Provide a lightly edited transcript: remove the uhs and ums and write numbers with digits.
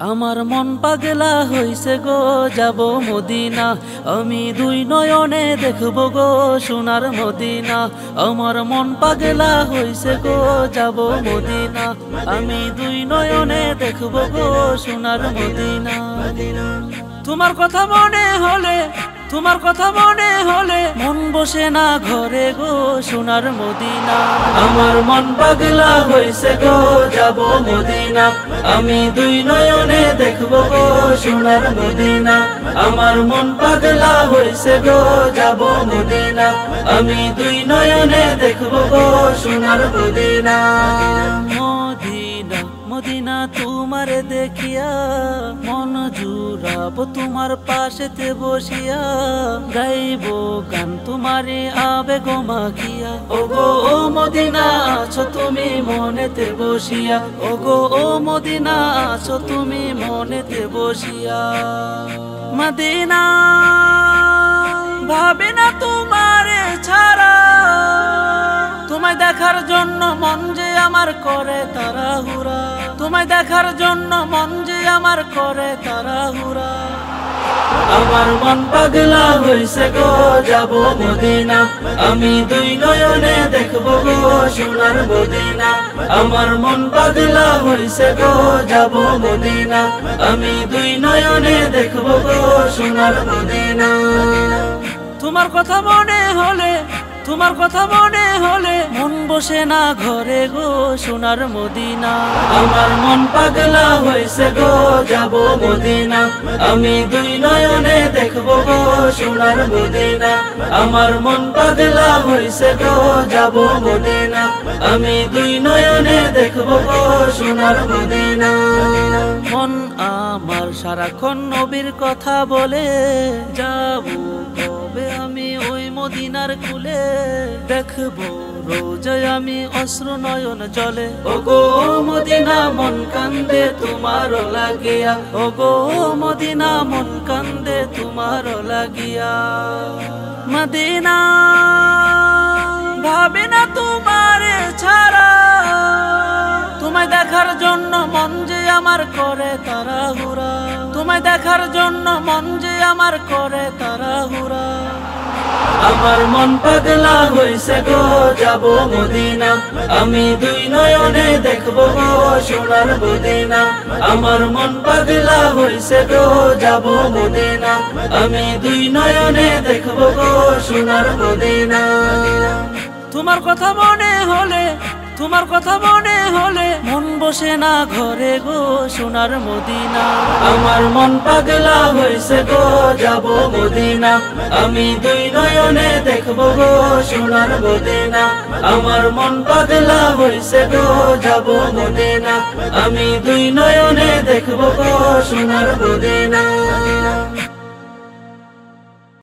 আমার মন পাগলা হইছে গো, যাব মদিনা। আমি দুই নয়নে দেখব গো সোনার মদিনা। আমার মন পাগলা হইছে গো, যাব মদিনা। আমি দুই নয়নে দেখব গো সোনার মদিনা। তোমার কথা মনে হলে, তোমার কথা মনে হলে মন বসে না ঘরে গো সোনার মদিনা। আমার মন পাগলা হইছে গো, যাব মদিনা। আমি দুই নয়নে দেখব গো সোনার মদিনা। আমার মন পাগলা হইছে গো, যাব মদিনা। আমি দুই নয়নে দেখব গো সোনার মদিনা। মদিনা মদিনা তোমার দেখিয়া মন জুড়াবো তোমার পাশেতে বসিয়া। গাইব গান তোমারে আবেগ মাখিয়া। ওগো ও মদিনা আছো তুমি মনেতে বসিয়া। ওগো ও মদিনা আছো তুমি মনেতে বসিয়া। মদিনা ভাবে না তোমারে ছাড়া, তোমায় দেখার জন্য মন যে আমার করে তাড়াহুড়া। তোমায় দেখার জন্য মন যে আমার করে তাড়াহুড়া। আমার মন পাগলা হইছে গো, যাব মদিনা। আমি দুই নয়নে দেখব গো সোনার মদিনা। আমার মন পাগলা হইছে গো, যাব মদিনা। আমি দুই নয়নে দেখব গো সোনার মদিনা। তোমার কথা মনে হলে, তোমার কথা মনে হলে মন বসে না ঘরে গো সোনার মদিনা। আমার মন পাগলা হইছে গো, যাব মদিনা। আমি দুই নয়নে দেখব গো সোনার মদিনা। আমার মন পাগলা হইছে গো, যাব মদিনা। আমি দুই নয়নে দেখব গো সোনার মদিনা। মন আমার সারাক্ষণ নবীর কথা বলে, যাব কবে আমি ওই মদিনার কুলে। দেখবো রোজায় আমি অশ্রু নয়ন জলে। ওগো মদিনা মন কান্দে তোমার লাগিয়া। ওগো মদিনা মন কান্দে তোমার লাগিয়া। মদিনা ভাবে না তোমারে ছাড়া, তোমায় দেখার জন্য মন যে আমার করে তাড়াহুড়া। তোমায় দেখার জন্য মন যে আমার করে তাড়াহুড়া। আমার মন পাগলা হইছে গো, যাব মদিনা। আমি দুই নয়নে দেখব গো সোনার মদিনা। আমার মন পাগলা হইছে গো, যাব মদিনা। আমি দুই নয়নে দেখব গো সোনার মদিনা। তোমার কথা মনে হলে, তোমার কথা মনে হলে মন বসে না ঘরে গো সোনার মদিনা। আমার মন পাগলা হইছে গো, যাব মদিনা। আমি দুই নয়নে দেখব গো সোনার মদিনা। আমার মন পাগলা হইছে গো, যাব মদিনা। আমি দুই নয়নে দেখব গো সোনার মদিনা।